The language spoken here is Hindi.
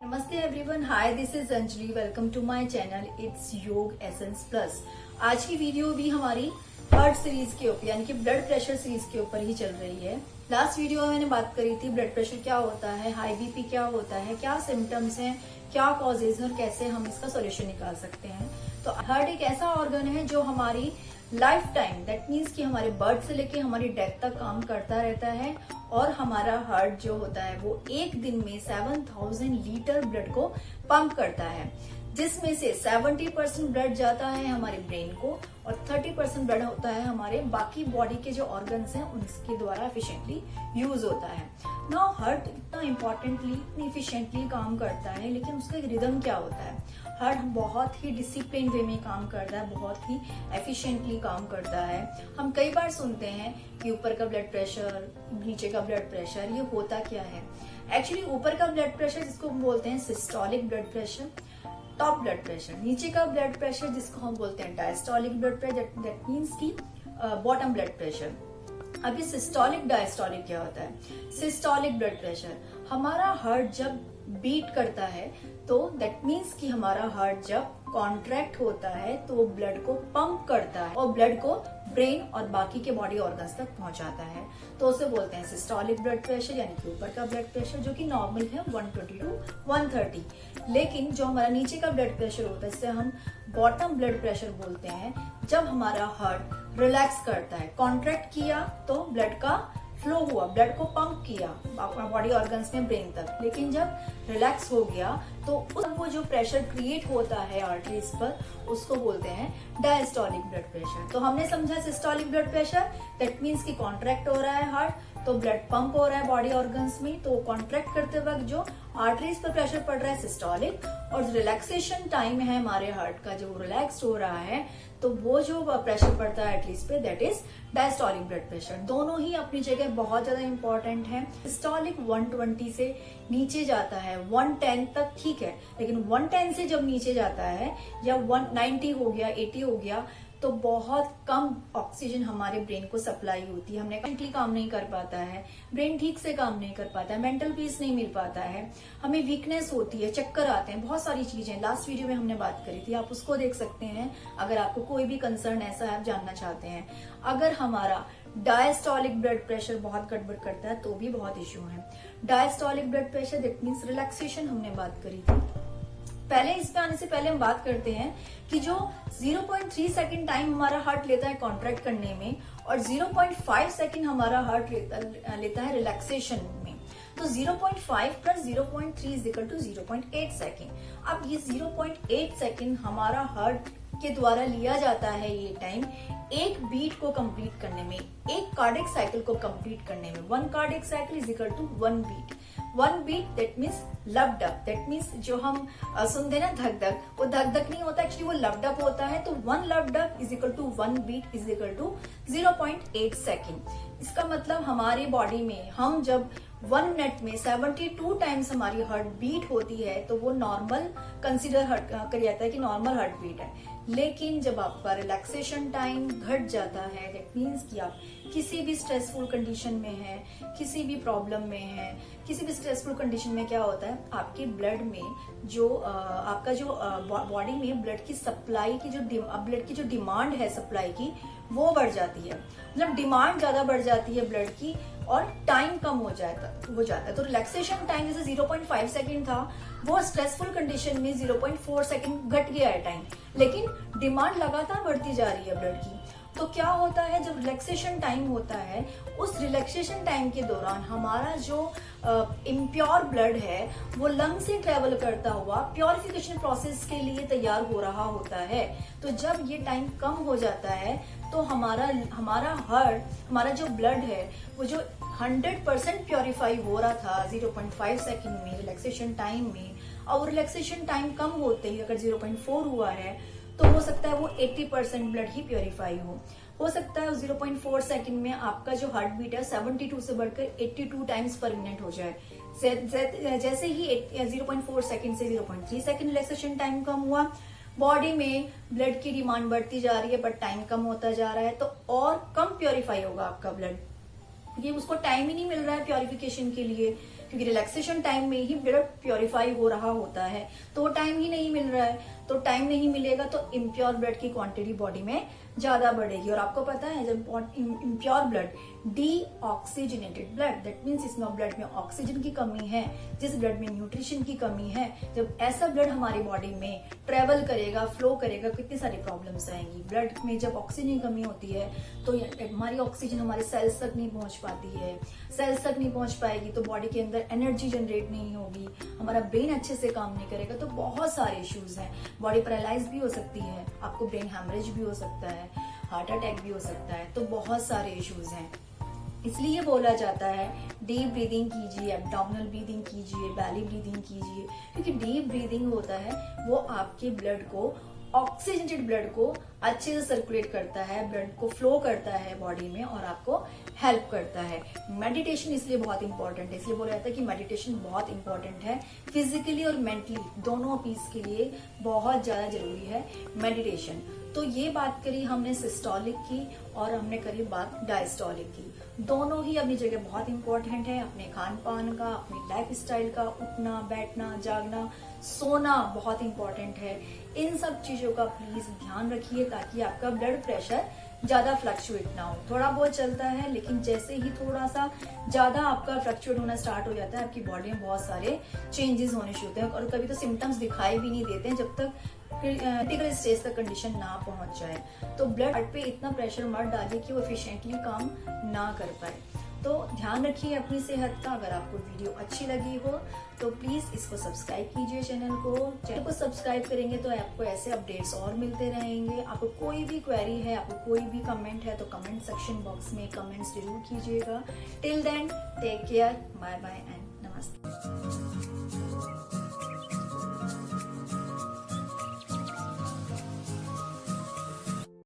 नमस्ते everyone, hi this is Anjali. Welcome to my channel it's Yog essence plus. आज की वीडियो भी हमारी हार्ट सीरीज के ऊपर यानी कि ब्लड प्रेशर सीरीज के ऊपर ही चल रही है। लास्ट वीडियो में मैंने बात करी थी ब्लड प्रेशर क्या होता है, हाई बीपी क्या होता है, क्या सिम्टम्स हैं, क्या कॉजेज हैं और कैसे हम इसका सोल्यूशन निकाल सकते हैं। तो हार्ट एक ऐसा ऑर्गन है जो हमारी लाइफ टाइम दैट मीन्स कि हमारे बर्थ से लेके हमारी डेथ तक काम करता रहता है। और हमारा हार्ट जो होता है वो एक दिन में 7000 लीटर ब्लड को पंप करता है, जिसमें से 70% ब्लड जाता है हमारे ब्रेन को और 30% ब्लड होता है हमारे बाकी बॉडी के जो ऑर्गन्स हैं उनके द्वारा एफिशिएंटली यूज होता है। नाउ हार्ट इतना इम्पोर्टेंटली इतनी एफिशिएंटली काम करता है, लेकिन उसका एक रिदम क्या होता है। हार्ट बहुत ही डिसिप्लिन वे में काम करता है, बहुत ही एफिशिएंटली काम करता है। हम कई बार सुनते हैं कि ऊपर का ब्लड प्रेशर, नीचे का ब्लड प्रेशर, ये होता क्या है। एक्चुअली ऊपर का ब्लड प्रेशर जिसको हम बोलते हैं systolic blood pressure, top blood pressure, नीचे का ब्लड प्रेशर जिसको हम बोलते हैं diastolic blood pressure, that means की बॉटम ब्लड प्रेशर। अभी सिस्टोलिक डायस्टोलिक क्या होता है। सिस्टोलिक ब्लड प्रेशर, हमारा हार्ट जब बीट करता है तो दैट मीन्स कि हमारा हार्ट जब कॉन्ट्रैक्ट होता है तो वो ब्लड को पंप करता है और ब्लड को ब्रेन और बाकी के बॉडी ऑर्गन्स तक पहुंचाता है, तो उसे बोलते हैं सिस्टोलिक ब्लड प्रेशर यानी कि ऊपर का ब्लड प्रेशर, जो कि नॉर्मल है 120 to 130। लेकिन जो हमारा नीचे का ब्लड प्रेशर होता है इसे हम बॉटम ब्लड प्रेशर बोलते हैं। जब हमारा हार्ट रिलैक्स करता है, कॉन्ट्रैक्ट किया तो ब्लड का फ्लो हुआ, ब्लड को पंप किया बॉडी ऑर्गन्स में ब्रेन तक, लेकिन जब रिलैक्स हो गया तो वो जो प्रेशर क्रिएट होता है आर्टरीज पर उसको बोलते हैं डायस्टोलिक ब्लड प्रेशर। तो हमने समझा systolic blood pressure that means कि कॉन्ट्रैक्ट हो रहा है हार्ट तो ब्लड पंप हो रहा है बॉडी ऑर्गन्स में, तो कॉन्ट्रैक्ट करते वक्त जो आर्टरीज पर प्रेशर पड़ रहा है सिस्टोलिक, और रिलैक्सेशन टाइम है हमारे हार्ट का जो रिलैक्स हो रहा है तो वो जो प्रेशर पड़ता है आर्टरीज पे that is diastolic blood pressure. दोनों ही अपनी जगह बहुत ज्यादा इंपॉर्टेंट है। सिस्टोलिक 120 से नीचे जाता है 110 तक ठीक है, लेकिन 110 से जब नीचे जाता है या 190 हो गया, 80 हो गया तो बहुत कम ऑक्सीजन हमारे ब्रेन को सप्लाई होती है। हमने कंप्लीटली काम नहीं कर पाता है, ब्रेन ठीक से काम नहीं कर पाता है, मेंटल पीस नहीं मिल पाता है, हमें वीकनेस होती है, चक्कर आते हैं, बहुत सारी चीजें लास्ट वीडियो में हमने बात करी थी, आप उसको देख सकते हैं अगर आपको कोई भी कंसर्न ऐसा है आप जानना चाहते हैं। अगर हमारा डायस्टोलिक ब्लड प्रेशर बहुत गड़बड़ करता है तो भी बहुत इश्यू है। Diastolic blood pressure that means relaxation हमने बात करी थी। पहले इस पे आने से पहले हम बात करते हैं कि जो 0.3 सेकंड टाइम हमारा हार्ट लेता है कॉन्ट्रैक्ट करने में और 0.5 सेकंड हमारा हार्ट लेता है रिलैक्सेशन में, तो 0.5 plus 0.3 is equal to 0.8 second. अब ये 0.8 सेकंड हमारा हार्ट के द्वारा लिया जाता है ये टाइम एक बीट को कंप्लीट करने में, एक कार्डियक साइकिल को कंप्लीट करने में। 1 cardiac cycle is equal to 1 beat. 1 beat that means lub dub, that means जो हम सुनते ना धक धक, वो धक धक नहीं होता, एक्चुअली वो लब्ड अप होता है। तो 1 lub dub is equal to 1 beat is equal to 0.8 second. इसका मतलब हमारी बॉडी में हम जब 1 मिनट में 72 टाइम्स हमारी हार्ट बीट होती है तो वो नॉर्मल कंसिडर कर जाता है कि नॉर्मल हार्ट बीट है। लेकिन जब आपका रिलैक्सेशन टाइम घट जाता है दैट मीन्स कि आप किसी भी स्ट्रेसफुल कंडीशन में है, किसी भी प्रॉब्लम में है, किसी भी स्ट्रेसफुल कंडीशन में क्या होता है आपके ब्लड में जो आपका जो बॉडी में ब्लड की सप्लाई की जो ब्लड की जो डिमांड है सप्लाई की वो बढ़ जाती है। मतलब डिमांड ज्यादा बढ़ जाती है ब्लड की और टाइम कम हो जाता है। तो रिलैक्सेशन टाइम जैसे 0.5 सेकंड था वो स्ट्रेसफुल कंडीशन में 0.4 सेकंड घट गया है टाइम, लेकिन डिमांड लगातार बढ़ती जा रही है ब्लड की। तो क्या होता है जब रिलैक्सेशन टाइम होता है उस रिलैक्सेशन टाइम के दौरान हमारा जो इम्प्योर ब्लड है वो लंग से ट्रेवल करता हुआ प्योरिफिकेशन प्रोसेस के लिए तैयार हो रहा होता है। तो जब ये टाइम कम हो जाता है तो हमारा हार्ट, हमारा जो ब्लड है वो जो 100% प्योरीफाई हो रहा था 0.5 सेकंड में रिलैक्सेशन टाइम में, और रिलैक्सेशन टाइम कम होते ही अगर 0.4 हुआ है तो हो सकता है वो 80% ब्लड ही प्योरीफाई हो सकता है 0.4 सेकंड में आपका जो हार्ट बीट है 72 से बढ़कर 82 टाइम्स पर मिनट हो जाए। जैसे ही 0.4 सेकंड से 0.3 सेकंड रिलैक्सेशन टाइम कम हुआ, बॉडी में ब्लड की डिमांड बढ़ती जा रही है बट टाइम कम होता जा रहा है, तो और कम प्योरीफाई होगा आपका ब्लड, क्योंकि उसको टाइम ही नहीं मिल रहा है प्योरिफिकेशन के लिए। क्योंकि रिलैक्सेशन टाइम में ही ब्लड प्योरीफाई हो रहा होता है, तो वो टाइम ही नहीं मिल रहा है। तो टाइम नहीं मिलेगा तो इम्प्योर ब्लड की क्वांटिटी बॉडी में ज्यादा बढ़ेगी। और आपको पता है जब impure blood deoxygenated blood, that means इसमें ब्लड में ऑक्सीजन की कमी है, जिस ब्लड में न्यूट्रिशन की कमी है, जब ऐसा ब्लड हमारी बॉडी में ट्रेवल करेगा, फ्लो करेगा, कितनी सारी प्रॉब्लम्स आएंगी। ब्लड में जब ऑक्सीजन की कमी होती है तो हमारी ऑक्सीजन हमारे सेल्स तक नहीं पहुंच पाती है, सेल्स तक नहीं पहुंच पाएगी तो बॉडी के अंदर एनर्जी जनरेट नहीं होगी, हमारा ब्रेन अच्छे से काम नहीं करेगा, तो बहुत सारे इश्यूज हैं। बॉडी पैरालाइज भी हो सकती है, आपको ब्रेन हैमरेज भी हो सकता है, हार्ट अटैक भी हो सकता है, तो बहुत सारे इश्यूज हैं। इसलिए बोला जाता है डीप ब्रीदिंग कीजिए, एब्डोमिनल ब्रीदिंग कीजिए, बैली ब्रीदिंग कीजिए, क्योंकि डीप ब्रीदिंग होता है वो आपके ब्लड को, ऑक्सीजनेटेड ब्लड को अच्छे से सर्कुलेट करता है, ब्लड को फ्लो करता है बॉडी में और आपको हेल्प करता है। मेडिटेशन इसलिए बहुत इंपॉर्टेंट है, इसलिए बोला जाता है कि मेडिटेशन बहुत इंपॉर्टेंट है, फिजिकली और मेंटली दोनों पीस के लिए बहुत ज्यादा जरूरी है मेडिटेशन। तो ये बात करी हमने सिस्टोलिक की और हमने करी बात डायस्टोलिक की। दोनों ही अपनी जगह बहुत इंपॉर्टेंट है, अपने खान पान का, अपनी लाइफ स्टाइल का, उठना बैठना जागना सोना बहुत इंपॉर्टेंट है। इन सब चीजों का प्लीज ध्यान रखिए ताकि आपका ब्लड प्रेशर ज्यादा फ्लक्चुएट ना हो। थोड़ा बहुत चलता है लेकिन जैसे ही थोड़ा सा ज्यादा आपका फ्लक्चुएट होना स्टार्ट हो जाता है, आपकी बॉडी में बहुत सारे चेंजेस होने शुरू होते हैं और कभी तो सिम्टम्स दिखाई भी नहीं देते हैं जब तक क्रिटिकल स्टेज तक कंडीशन ना पहुंच जाए। तो ब्लड पे इतना प्रेशर मत डालिए कि वो एफिशिएंटली काम ना कर पाए। तो ध्यान रखिए अपनी सेहत का। अगर आपको वीडियो अच्छी लगी हो तो प्लीज इसको सब्सक्राइब कीजिए, चैनल को सब्सक्राइब करेंगे तो आपको ऐसे अपडेट्स और मिलते रहेंगे। आपको कोई भी क्वेरी है, आपको कोई भी कमेंट है तो कमेंट सेक्शन बॉक्स में कमेंट्स जरूर कीजिएगा। Till then take care, bye bye and नमस्ते।